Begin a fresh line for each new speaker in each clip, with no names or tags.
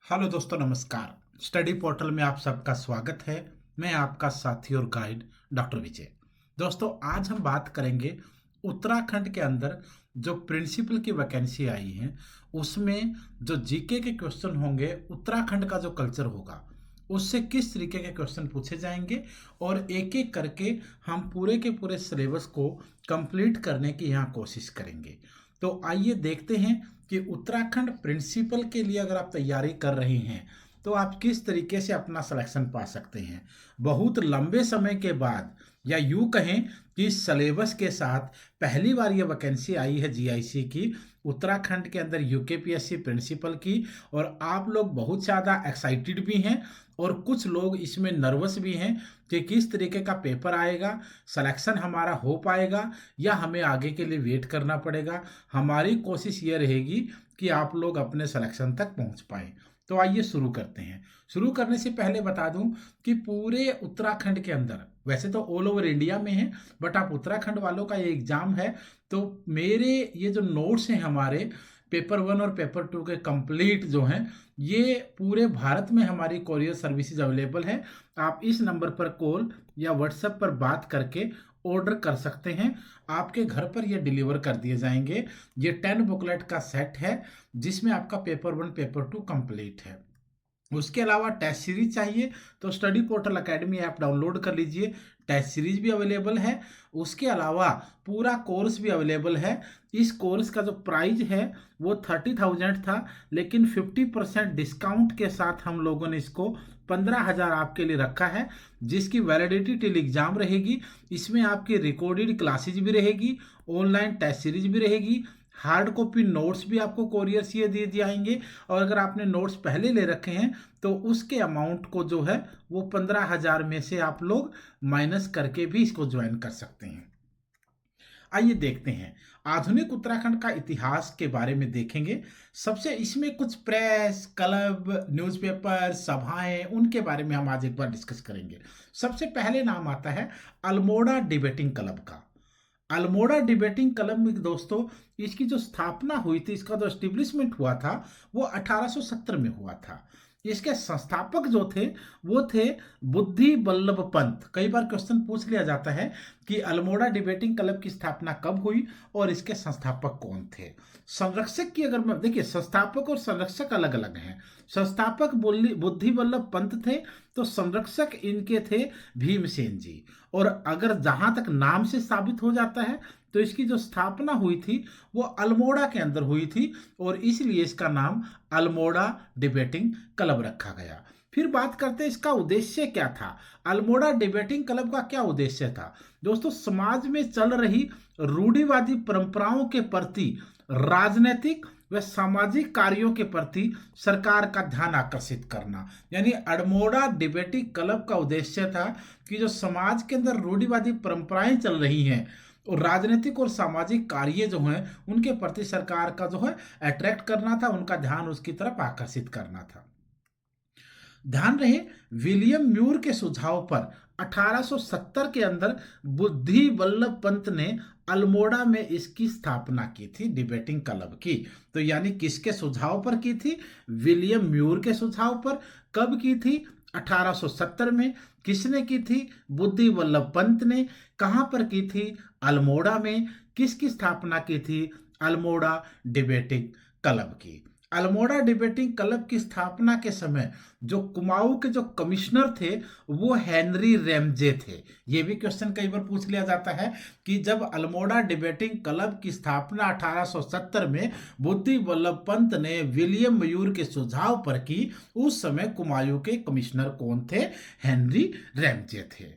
Hello दोस्तों, नमस्कार। Study portal में आप सबका स्वागत है। मैं आपका साथी और गाइड डॉक्टर विजय। दोस्तों, आज हम बात करेंगे उत्तराखंड के अंदर जो प्रिंसिपल की वैकेंसी आई है उसमें जो जीके के क्वेश्चन होंगे, उत्तराखंड का जो कल्चर होगा उससे किस तरीके के क्वेश्चन पूछे जाएंगे और एक एक करके हम पूरे के पूरे सिलेबस को कंप्लीट करने की यहाँ कोशिश करेंगे। तो आइए देखते हैं कि उत्तराखंड प्रिंसिपल के लिए अगर आप तैयारी कर रहे हैं तो आप किस तरीके से अपना सिलेक्शन पा सकते हैं। बहुत लंबे समय के बाद, या यूं कहें कि सिलेबस के साथ पहली बार ये वैकेंसी आई है जीआईसी की, उत्तराखंड के अंदर यूकेपीएससी प्रिंसिपल की। और आप लोग बहुत ज़्यादा एक्साइटेड भी हैं और कुछ लोग इसमें नर्वस भी हैं कि किस तरीके का पेपर आएगा, सिलेक्शन हमारा हो पाएगा या हमें आगे के लिए वेट करना पड़ेगा। हमारी कोशिश ये रहेगी कि आप लोग अपने सिलेक्शन तक पहुंच पाएं। तो आइए शुरू करते हैं। शुरू करने से पहले बता दूं कि पूरे उत्तराखंड के अंदर, वैसे तो ऑल ओवर इंडिया में है बट आप उत्तराखंड वालों का ये एग्जाम है, तो मेरे ये जो नोट्स हैं हमारे पेपर 1 और पेपर 2 के कंप्लीट जो हैं, ये पूरे भारत में हमारी कोरियर सर्विसेज अवेलेबल है। आप इस नंबर पर कॉल या व्हाट्सएप पर बात करके ऑर्डर कर सकते हैं। आपके घर पर ये डिलीवर कर दिए जाएंगे। ये 10 बुकलेट का सेट है जिसमें आपका पेपर 1 पेपर 2 कंप्लीट है। उसके अलावा टेस्ट सीरीज चाहिए तो study portal academy app download कर लीजिए। टेस्ट सीरीज भी अवेलेबल है। उसके अलावा पूरा कोर्स भी अवेलेबल है। इस कोर्स का जो प्राइस है वो 30,000 था, लेकिन 50% डिस्काउंट के साथ हम लोगों ने इसको 15,000 आपके लिए रखा है, जिसकी वैलिडिटी टिल एग्जाम रहेगी। इसमें आपकी रिकॉर्डेड क्लासेज भी रहेगी, ऑनलाइन टेस्ट सीरीज भी रहेगी, हार्ड कॉपी नोट्स भी आपको कोरियर से दे जाएंगे। और अगर आपने नोट्स पहले ले रखे हैं तो उसके अमाउंट को जो है वो 15,000 में से आप लोग माइनस करके भी इसको ज्वाइन कर सकते हैं। आइए देखते हैं आधुनिक उत्तराखंड का इतिहास के बारे में देखेंगे। सबसे इसमें कुछ प्रेस क्लब, न्यूज़पेपर, सभाएं, उनके बारे में हम आज एक बार डिस्कस करेंगे। सबसे पहले नाम आता है अल्मोड़ा डिबेटिंग क्लब का। अल्मोड़ा डिबेटिंग क्लब में दोस्तों, इसकी जो स्थापना हुई थी, इसका जो एस्टेब्लिशमेंट हुआ था वो 1870 में हुआ था। इसके संस्थापक जो थे वो थे बुद्धि बल्लभ पंत। कई बार क्वेश्चन पूछ लिया जाता है कि अल्मोड़ा डिबेटिंग क्लब की स्थापना कब हुई और इसके संस्थापक कौन थे। संरक्षक की अगर मैं देखिए, संस्थापक और संरक्षक अलग अलग हैं। संस्थापक बुद्धि बल्लभ पंत थे तो संरक्षक इनके थे भीमसेन जी। और अगर जहां तक नाम से साबित हो जाता है तो इसकी जो स्थापना हुई थी वो अल्मोड़ा के अंदर हुई थी और इसलिए इसका नाम अल्मोड़ा डिबेटिंग क्लब रखा गया। फिर बात करते हैं इसका उद्देश्य क्या था। अल्मोड़ा डिबेटिंग क्लब का क्या उद्देश्य था दोस्तों? समाज में चल रही रूढ़िवादी परंपराओं के प्रति, राजनीतिक व सामाजिक कार्यों के प्रति सरकार का ध्यान आकर्षित करना। यानी अल्मोड़ा डिबेटिंग क्लब का उद्देश्य था कि जो समाज के अंदर रूढ़िवादी परंपराएं चल रही हैं और राजनीतिक और सामाजिक कार्य जो हैं उनके प्रति सरकार का जो है अट्रैक्ट करना था, उनका ध्यान उसकी तरफ आकर्षित करना था। ध्यान रहे, विलियम म्यूर के सुझाव पर 1870 के अंदर बुद्धि बल्लभ पंत ने अल्मोड़ा में इसकी स्थापना की थी, डिबेटिंग क्लब की। तो यानी किसके सुझाव पर की थी? विलियम म्यूर के सुझाव पर। कब की थी? 1870 में। किसने की थी? बुद्धि बल्लभ पंत ने। कहां पर की थी? अल्मोड़ा में। किसकी स्थापना की थी? अल्मोड़ा डिबेटिंग क्लब की। अल्मोड़ा डिबेटिंग क्लब की स्थापना के समय जो कुमाऊं के जो कमिश्नर थे वो हेनरी रैमजे थे। ये भी क्वेश्चन कई बार पूछ लिया जाता है कि जब अल्मोड़ा डिबेटिंग क्लब की स्थापना 1870 में बुद्धि बल्लभ पंत ने विलियम म्यूर के सुझाव पर की, उस समय कुमाऊं के कमिश्नर कौन थे? हेनरी रैमजे थे।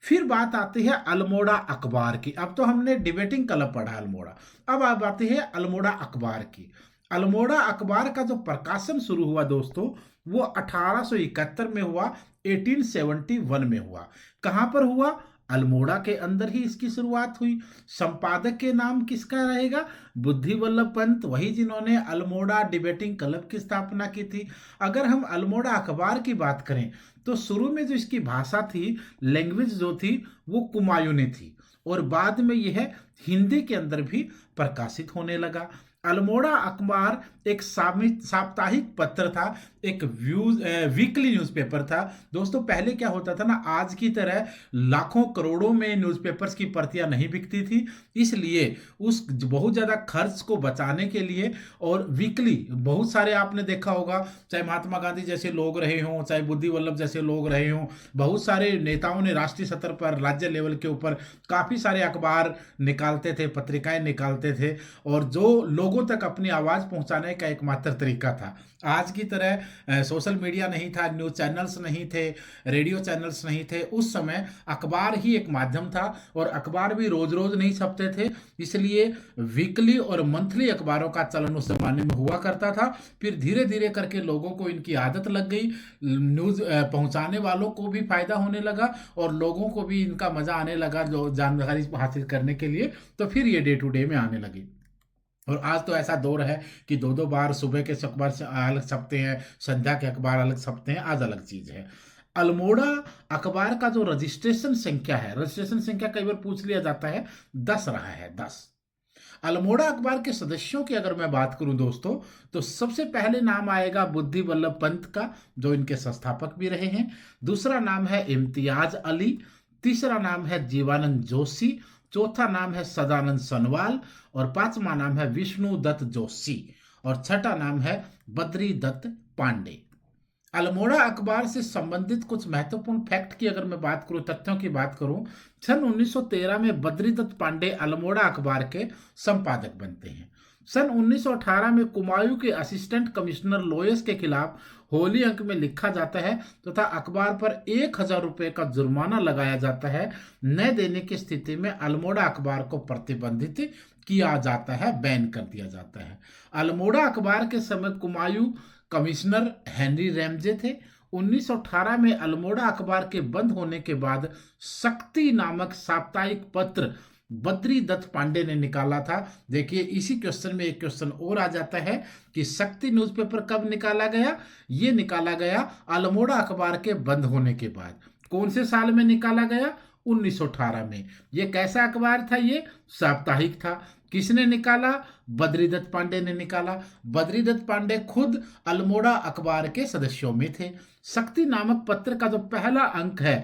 फिर बात आती है अल्मोड़ा अखबार की। अब तो हमने डिबेटिंग क्लब पढ़ा अल्मोड़ा, अब आप आती है अल्मोड़ा अखबार की। अल्मोड़ा अखबार का जो प्रकाशन शुरू हुआ दोस्तों वो 1871 में हुआ, 1871 में हुआ। कहां पर हुआ? अल्मोड़ा के अंदर ही इसकी शुरुआत हुई। संपादक के नाम किसका रहेगा? बुद्धि बल्लभ पंत, वही जिन्होंने अल्मोड़ा डिबेटिंग क्लब की स्थापना की थी। अगर हम अल्मोड़ा अखबार की बात करें तो शुरू में जो इसकी भाषा थी, लैंग्वेज जो थी, वो कुमायूनी थी और बाद में यह हिंदी के अंदर भी प्रकाशित होने लगा। अल्मोड़ा अखबार एक साप्ताहिक पत्र था, एक वीकली न्यूज़पेपर था। दोस्तों पहले क्या होता था ना, आज की तरह लाखों करोड़ों में न्यूज़पेपर्स की प्रतियां नहीं बिकती थी, इसलिए उस बहुत ज़्यादा खर्च को बचाने के लिए और वीकली बहुत सारे आपने देखा होगा, चाहे महात्मा गांधी जैसे लोग रहे हों, चाहे बुद्धि वल्लभ जैसे लोग रहे हों, बहुत सारे नेताओं ने राष्ट्रीय स्तर पर, राज्य लेवल के ऊपर काफ़ी सारे अखबार निकालते थे, पत्रिकाएं निकालते थे, और जो लोगों तक अपनी आवाज़ पहुंचाने का एकमात्र तरीका था। आज की तरह सोशल मीडिया नहीं था, न्यूज़ चैनल्स नहीं थे, रेडियो चैनल्स नहीं थे। उस समय अखबार ही एक माध्यम था, और अखबार भी रोज रोज नहीं छपते थे, इसलिए वीकली और मंथली अखबारों का चलन उस जमाने में हुआ करता था। फिर धीरे धीरे करके लोगों को इनकी आदत लग गई, न्यूज़ पहुंचाने वालों को भी फायदा होने लगा और लोगों को भी इनका मजा आने लगा जो जानकारी हासिल करने के लिए, तो फिर ये डे टू डे में आने लगी। और आज तो ऐसा दौर है कि दो दो बार सुबह के अखबार से अलग छपते हैं, संध्या के अखबार अलग छपते हैं, आज अलग चीज है। अल्मोड़ा अखबार का जो रजिस्ट्रेशन संख्या है, रजिस्ट्रेशन संख्या कई बार पूछ लिया जाता है, 10 रहा है, 10। अल्मोड़ा अखबार के सदस्यों की अगर मैं बात करूं दोस्तों, तो सबसे पहले नाम आएगा बुद्धि वल्लभ पंत का, जो इनके संस्थापक भी रहे हैं। दूसरा नाम है इम्तियाज अली। तीसरा नाम है जीवानंद जोशी। चौथा नाम है सदानंद सनवाल। और पांचवा नाम है विष्णु दत्त जोशी। और छठा नाम है बद्री दत्त पांडे। अल्मोड़ा अखबार से संबंधित कुछ महत्वपूर्ण फैक्ट की अगर मैं बात करूं, तथ्यों की बात करूं, सन 1913 में बद्रीदत्त पांडे अल्मोड़ा अखबार के संपादक बनते हैं। सन 1918 में कुमायूं के असिस्टेंट कमिश्नर लोयस के खिलाफ होली अंक में लिखा जाता है तथा अखबार पर 1000 रुपये का जुर्माना लगाया जाता है। न देने की स्थिति में अल्मोड़ा अखबार को प्रतिबंधित किया जाता है, बैन कर दिया जाता है। अल्मोड़ा अखबार के समय कुमायूं कमिश्नर हेनरी रैमजे थे। 1918 में अल्मोड़ा अखबार के बंद होने के बाद शक्ति नामक साप्ताहिक पत्र बद्री दत्त पांडे ने निकाला था। देखिए इसी क्वेश्चन में एक क्वेश्चन और आ जाता है कि शक्ति न्यूज़पेपर कब निकाला गया। ये निकाला गया अल्मोड़ा अखबार के बंद होने के बाद। कौन से साल में निकाला गया? 1918 में। ये कैसा अखबार था? ये साप्ताहिक था। किसने निकाला? बद्रीदत्त पांडे ने निकाला। बद्रीदत्त पांडे खुद अल्मोड़ा अखबार के सदस्यों में थे। शक्ति नामक पत्र का जो पहला अंक है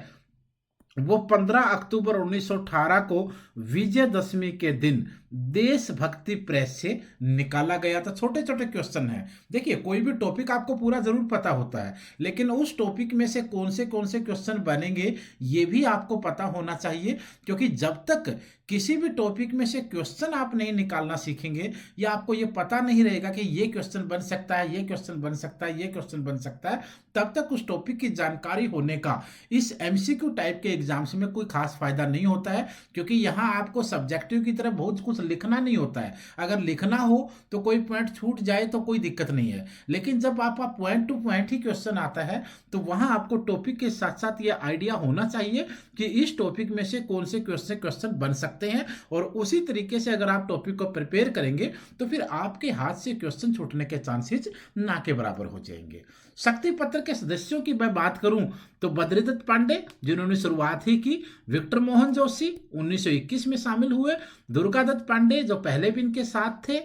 वो 15 अक्टूबर 1918 को विजयदशमी के दिन देशभक्ति प्रेस से निकाला गया था। छोटे छोटे क्वेश्चन हैं। देखिए कोई भी टॉपिक आपको पूरा जरूर पता होता है, लेकिन उस टॉपिक में से कौन से क्वेश्चन बनेंगे ये भी आपको पता होना चाहिए, क्योंकि जब तक किसी भी टॉपिक में से क्वेश्चन आप नहीं निकालना सीखेंगे या आपको ये पता नहीं रहेगा कि ये क्वेश्चन बन सकता है, ये क्वेश्चन बन सकता है, ये क्वेश्चन बन सकता है, तब तक उस टॉपिक की जानकारी होने का इस एमसीक्यू टाइप के एग्जाम्स में कोई खास फायदा नहीं होता है, क्योंकि यहाँ आपको सब्जेक्टिव की तरह बहुत कुछ लिखना नहीं होता है। अगर लिखना हो तो कोई पॉइंट छूट जाए तो कोई दिक्कत नहीं है, लेकिन जब आपका पॉइंट टू पॉइंट ही क्वेश्चन आता है तो वहां आपको टॉपिक के साथ साथ ये आइडिया होना चाहिए कि इस टॉपिक में से कौन से क्वेश्चन बन सकते हैं, और उसी तरीके से अगर आप टॉपिक को प्रिपेयर करेंगे तो फिर आपके हाथ से क्वेश्चन छूटने के चांसेस ना के बराबर हो जाएंगे। शक्ति पत्र के सदस्यों की मैं बात करूं तो बद्रीदत्त पांडे जिन्होंने शुरुआत ही की, विक्टर मोहन जोशी 1921 में शामिल हुए, दुर्गादत्त पांडे जो पहले भी इनके साथ थे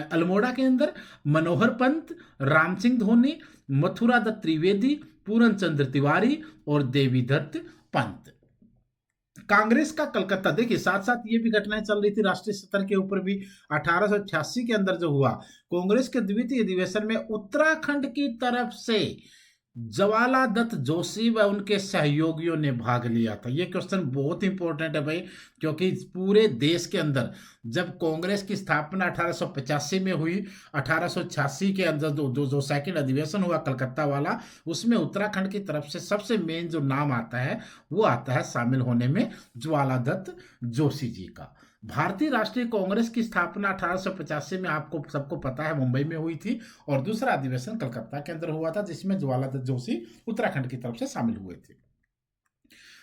अल्मोड़ा के अंदर, मनोहर पंत, राम सिंह धोनी, मथुरा दत्त त्रिवेदी, पूरन चंद्र तिवारी और देवीदत्त पंत। कांग्रेस का कलकत्ता, देखिए साथ साथ ये भी घटनाएं चल रही थी राष्ट्रीय स्तर के ऊपर भी। 1886 के अंदर जो हुआ, कांग्रेस के द्वितीय अधिवेशन में उत्तराखंड की तरफ से जवाला दत्त जोशी व उनके सहयोगियों ने भाग लिया था। ये क्वेश्चन बहुत इंपॉर्टेंट है भाई, क्योंकि पूरे देश के अंदर जब कांग्रेस की स्थापना 1885 में हुई, 1886 के अंदर जो सेकंड अधिवेशन हुआ कलकत्ता वाला, उसमें उत्तराखंड की तरफ से सबसे मेन जो नाम आता है वो आता है शामिल होने में ज्वाला दत्त जोशी जी का। भारतीय राष्ट्रीय कांग्रेस की स्थापना 1885 में आपको सबको पता है मुंबई में हुई थी, और दूसरा अधिवेशन कलकत्ता के अंदर हुआ था जिसमें ज्वाला दत्त जोशी उत्तराखंड की तरफ से शामिल हुए थे।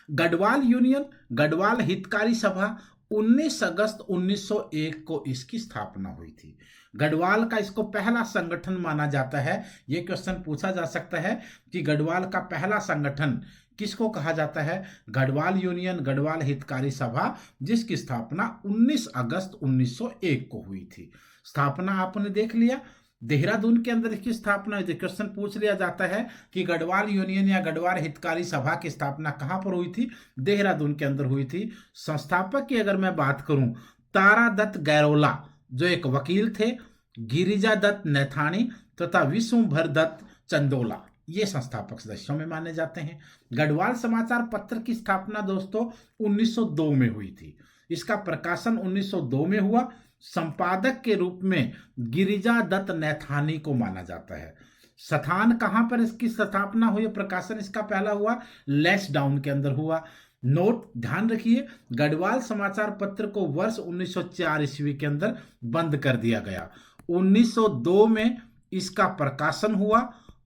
गढ़वाल यूनियन, गढ़वाल हितकारी सभा, 19 अगस्त 1901 को इसकी स्थापना हुई थी। गढ़वाल का इसको पहला संगठन माना जाता है। यह क्वेश्चन पूछा जा सकता है कि गढ़वाल का पहला संगठन किसको कहा जाता है? गढ़वाल यूनियन, गढ़वाल हितकारी सभा, जिसकी स्थापना 19 अगस्त 1901 को हुई थी। स्थापना आपने देख लिया। देहरादून के अंदर इसकी स्थापना हुई थी। क्वेश्चन पूछ लिया जाता है कि गढ़वाल यूनियन या गढ़वाल हितकारी सभा की स्थापना कहां पर हुई थी? देहरादून के अंदर हुई थी। संस्थापक की अगर मैं बात करूं, तारादत्त गैरोला जो एक वकील थे, गिरिजा दत्त नैथानी तथा विश्वभर दत्त चंदोला, ये संस्थापक सदस्यों में माने जाते हैं। गढ़वाल समाचार पत्र की स्थापना दोस्तों 1902 में हुई थी। इसका प्रकाशन 1902 में हुआ। संपादक के रूप में गिरिजा दत्त नैथानी को माना जाता है। स्थान कहां पर इसकी स्थापना हुई, प्रकाशन इसका पहला हुआ लैंसडाउन के अंदर हुआ। नोट ध्यान रखिए, गढ़वाल समाचार पत्र को वर्ष 1904 ईस्वी के अंदर बंद कर दिया गया। 1902 में इसका प्रकाशन हुआ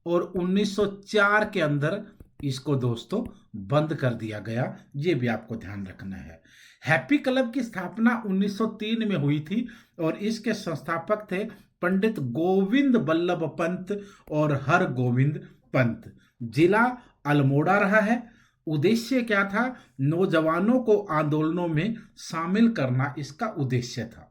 और 1904 के अंदर इसको दोस्तों बंद कर दिया गया। ये भी आपको ध्यान रखना है। हैप्पी क्लब की स्थापना 1903 में हुई थी और इसके संस्थापक थे पंडित गोविंद बल्लभ पंत और हर गोविंद पंत। जिला अल्मोड़ा रहा है। उद्देश्य क्या था? नौजवानों को आंदोलनों में शामिल करना इसका उद्देश्य था।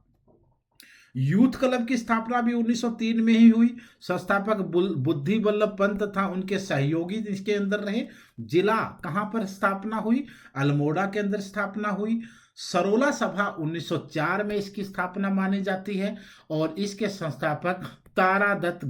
यूथ क्लब की स्थापना भी 1903 में ही हुई। संस्थापक बुद्धि बल्लभ पंत था, उनके सहयोगी इसके अंदर रहे। जिला कहां पर स्थापना हुई? अल्मोड़ा के अंदर स्थापना हुई। सरोला सभा 1904 में इसकी स्थापना मानी जाती है और इसके संस्थापक तारादत्त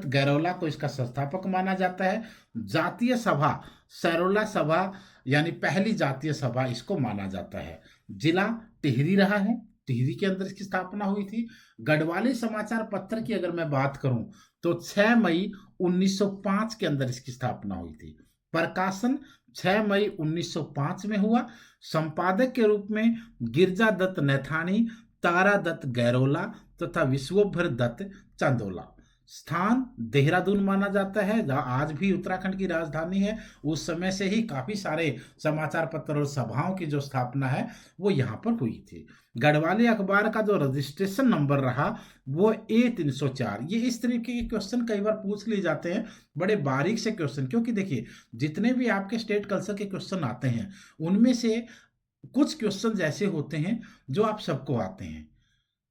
गैरोला को इसका संस्थापक माना जाता है। जातीय सभा सरोला सभा यानी पहली जातीय सभा इसको माना जाता है। जिला टिहरी रहा है, टिहरी के अंदर इसकी स्थापना हुई थी। गढ़वाली समाचार पत्र की अगर मैं बात करूं तो 6 मई 1905 के अंदर इसकी स्थापना हुई थी। प्रकाशन 6 मई 1905 में हुआ। संपादक के रूप में गिरजा दत्त नैथानी, तारादत्त गैरोला तथा विश्वभर दत्त चंदोला। स्थान देहरादून माना जाता है, जहां आज भी उत्तराखंड की राजधानी है। उस समय से ही काफी सारे समाचार पत्र और सभाओं की जो स्थापना है वो यहाँ पर हुई थी। गढ़वाली अखबार का जो रजिस्ट्रेशन नंबर रहा वो A304। ये इस तरीके के क्वेश्चन कई बार पूछ लिए जाते हैं, बड़े बारीक से क्वेश्चन, क्योंकि देखिए जितने भी आपके स्टेट कल्चर के क्वेश्चन आते हैं उनमें से कुछ क्वेश्चन ऐसे होते हैं जो आप सबको आते हैं,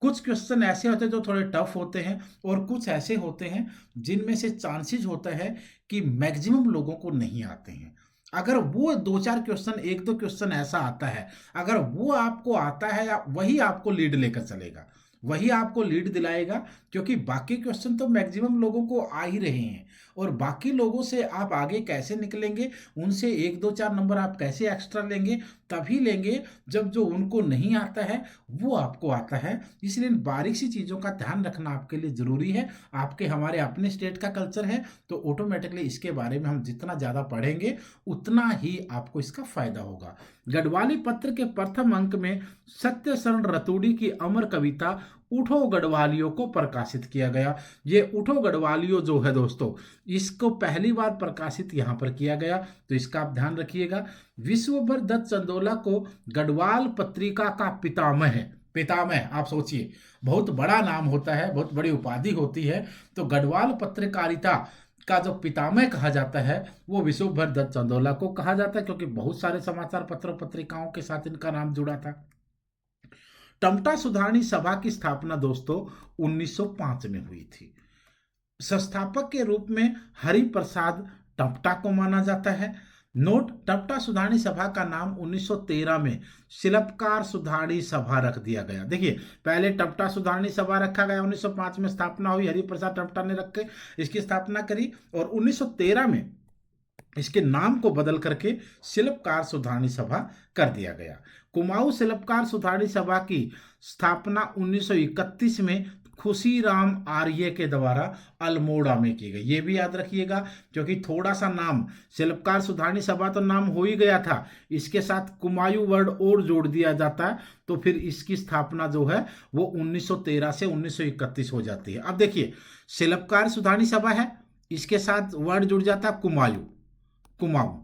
कुछ क्वेश्चन ऐसे होते हैं जो थोड़े टफ होते हैं और कुछ ऐसे होते हैं जिनमें से चांसेस होता है कि मैक्सिमम लोगों को नहीं आते हैं। अगर वो 2-4 क्वेश्चन, 1-2 क्वेश्चन ऐसा आता है, अगर वो आपको आता है, वही आपको लीड लेकर चलेगा, वही आपको लीड दिलाएगा, क्योंकि बाकी क्वेश्चन तो मैक्सिमम लोगों को आ ही रहे हैं और बाकी लोगों से आप आगे कैसे निकलेंगे, उनसे 1-2-4 नंबर आप कैसे एक्स्ट्रा लेंगे, तभी लेंगे जब जो उनको नहीं आता है वो आपको आता है। इसलिए बारीक सी चीज़ों का ध्यान रखना आपके लिए ज़रूरी है। आपके हमारे अपने स्टेट का कल्चर है तो ऑटोमेटिकली इसके बारे में हम जितना ज़्यादा पढ़ेंगे उतना ही आपको इसका फायदा होगा। गढ़वाली पत्र के प्रथम अंक में सत्य शरण रतूड़ी की अमर कविता उठो गढ़वालियों को प्रकाशित किया गया। ये उठो गढ़वालियों जो है दोस्तों, इसको पहली बार प्रकाशित यहाँ पर किया गया, तो इसका आप ध्यान रखिएगा। विश्वभर दत्त चंदोला को गढ़वाल पत्रिका का पितामह आप सोचिए, बहुत बड़ा नाम होता है, बहुत बड़ी उपाधि होती है। तो गढ़वाल पत्रकारिता का जो पितामह कहा जाता है वो विश्वभर दत्त चंदोला को कहा जाता है, क्योंकि बहुत सारे समाचार पत्र पत्रिकाओं के साथ इनका नाम जुड़ा था। टमटा सुधारणी सभा की स्थापना दोस्तों 1905 में हुई थी। संस्थापक के रूप में हरिप्रसाद टमटा को माना जाता है। नोट, टमटा सुधारणी सभा का नाम 1913 में शिल्पकार सुधारणी सभा रख दिया गया। देखिए पहले टमटा सुधारणी सभा रखा गया, 1905 में स्थापना हुई, हरिप्रसाद टमटा ने रख के इसकी स्थापना करी और 1913 में इसके नाम को बदल करके शिल्पकार सुधारणी सभा कर दिया गया। कुमाऊं शिल्पकार सुधारणी सभा की स्थापना 1931 में खुशीराम आर्य के द्वारा अल्मोड़ा में की गई। ये भी याद रखिएगा, क्योंकि थोड़ा सा नाम शिल्पकार सुधारणी सभा तो नाम हो ही गया था, इसके साथ कुमायूं वर्ड और जोड़ दिया जाता है तो फिर इसकी स्थापना जो है वो 1913 से 1931 हो जाती है। अब देखिए शिल्पकार सुधारणी सभा है, इसके साथ वर्ड जुड़ जाता है कुमाऊं।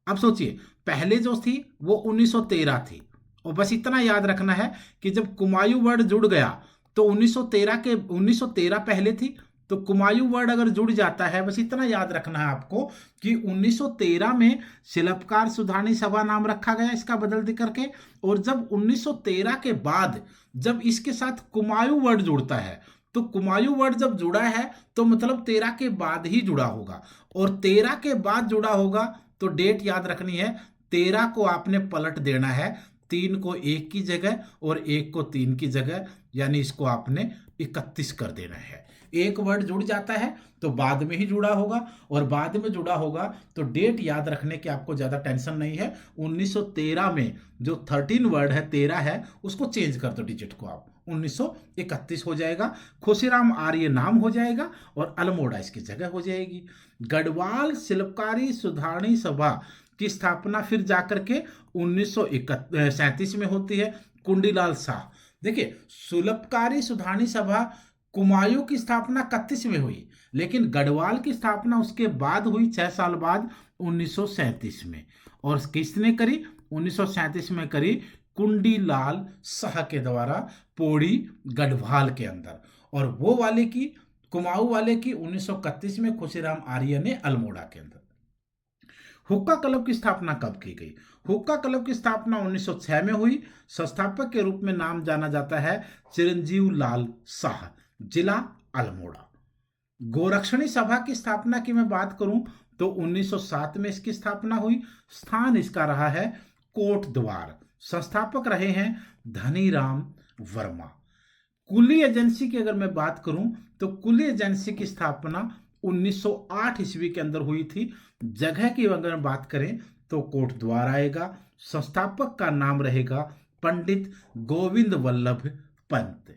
अब सोचिए पहले जो थी वो 1913 थी, और बस इतना याद रखना है कि जब कुमायूं वर्ड जुड़ गया तो 1913 पहले थी, तो कुमायूं वर्ड अगर जुड़ जाता है, बस इतना याद रखना है आपको कि 1913 में शिल्पकार सुधारणी सभा नाम रखा गया इसका बदल दे करके, और जब 1913 के बाद जब इसके साथ कुमायूं वर्ड जुड़ता है, तो कुमायूं वर्ड जब जुड़ा है तो मतलब 13 के बाद ही जुड़ा होगा, और 13 के बाद जुड़ा होगा तो डेट याद रखनी है, 13 को आपने पलट देना है, 3 को 1 की जगह और 1 को 3 की जगह, यानी इसको आपने 31 कर देना है। एक वर्ड जुड़ जाता है तो बाद में ही जुड़ा होगा, और बाद में जुड़ा होगा तो डेट याद रखने की आपको ज़्यादा टेंशन नहीं है। 1913 में जो 13 वर्ड है, 13 है, उसको चेंज कर दो डिजिट को आप, 1931 हो जाएगा। खुशीराम आर्य नाम हो जाएगा और अल्मोड़ा इसकी जगह हो जाएगी। गढ़वाल शिल्पकारी सुधारणी सभा की स्थापना फिर जाकर के 1937 में होती है, कुंडीलाल शाह। देखिए, शिल्पकारी सुधारणी सभा कुमायूं की स्थापना 31 में हुई, लेकिन गढ़वाल की स्थापना उसके बाद हुई, 6 साल बाद, 1937 में। और किसने करी? 1937 में करी कुंडीलाल शाह के द्वारा, पौड़ी गढ़वाल के अंदर। और वो वाले की, कुमाऊं वाले की 1931 में खुशीराम आर्य ने अल्मोड़ा के अंदर। हुक्का क्लब की स्थापना कब की गई? हुक्का क्लब की स्थापना 1906 में हुई। संस्थापक के रूप में नाम जाना जाता है चिरंजीव लाल शाह, जिला अल्मोड़ा। गोरक्षणी सभा की स्थापना की मैं बात करूं तो 1907 में इसकी स्थापना हुई। स्थान इसका रहा है कोट द्वार। संस्थापक रहे हैं धनीराम वर्मा। कुली एजेंसी की अगर मैं बात करूं तो कुली एजेंसी की स्थापना 1908 ईस्वी के अंदर हुई थी। जगह की अगर बात करें तो कोट द्वार आएगा। संस्थापक का नाम रहेगा पंडित गोविंद वल्लभ पंत।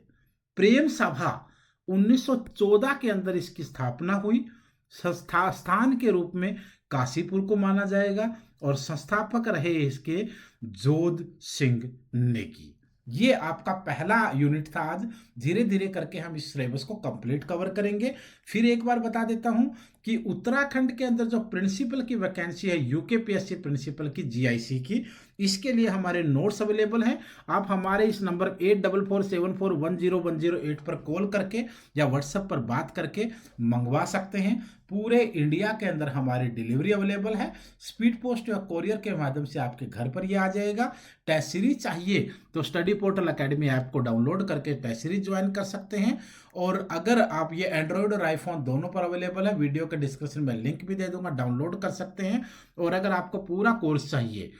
प्रेम सभा 1914 के अंदर इसकी स्थापना हुई। स्थान के रूप में काशीपुर को माना जाएगा, और संस्थापक रहे इसके जोध सिंह नेगी। ये आपका पहला यूनिट था आज। धीरे धीरे करके हम इस सिलेबस को कंप्लीट कवर करेंगे। फिर एक बार बता देता हूं कि उत्तराखंड के अंदर जो प्रिंसिपल की वैकेंसी है, यूकेपीएससी प्रिंसिपल की, जीआईसी की, इसके लिए हमारे नोट्स अवेलेबल हैं। आप हमारे इस नंबर 8447410108 पर कॉल करके या व्हाट्सएप पर बात करके मंगवा सकते हैं। पूरे इंडिया के अंदर हमारी डिलीवरी अवेलेबल है। स्पीड पोस्ट या कोरियर के माध्यम से आपके घर पर ये आ जाएगा। टेस्ट सीरीज चाहिए तो स्टडी पोर्टल एकेडमी ऐप को डाउनलोड करके टेस्ट सीरीज ज्वाइन कर सकते हैं। और अगर आप, ये एंड्रॉयड और आईफोन दोनों पर अवेलेबल है, वीडियो के डिस्क्रिप्शन में लिंक भी दे दूंगा, डाउनलोड कर सकते हैं। और अगर आपको पूरा कोर्स चाहिए,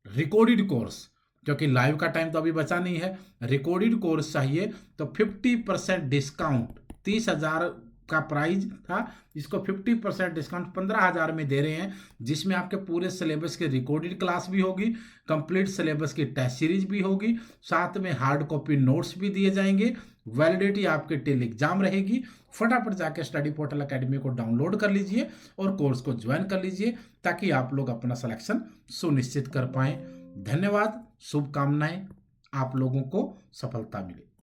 रिकॉर्डेड कोर्स, क्योंकि लाइव का टाइम तो अभी बचा नहीं है, रिकॉर्डेड कोर्स चाहिए तो 50% डिस्काउंट, 30,000 का प्राइस था, इसको 50% डिस्काउंट 15,000 में दे रहे हैं, जिसमें आपके पूरे सिलेबस के रिकॉर्डेड क्लास भी होगी, कंप्लीट सिलेबस की टेस्ट सीरीज भी होगी, साथ में हार्ड कॉपी नोट्स भी दिए जाएंगे, वैलिडिटी आपके टिल एग्जाम रहेगी। फटाफट जाके स्टडी पोर्टल एकेडमी को डाउनलोड कर लीजिए और कोर्स को ज्वाइन कर लीजिए, ताकि आप लोग अपना सिलेक्शन सुनिश्चित कर पाएं। धन्यवाद, शुभकामनाएं, आप लोगों को सफलता मिले।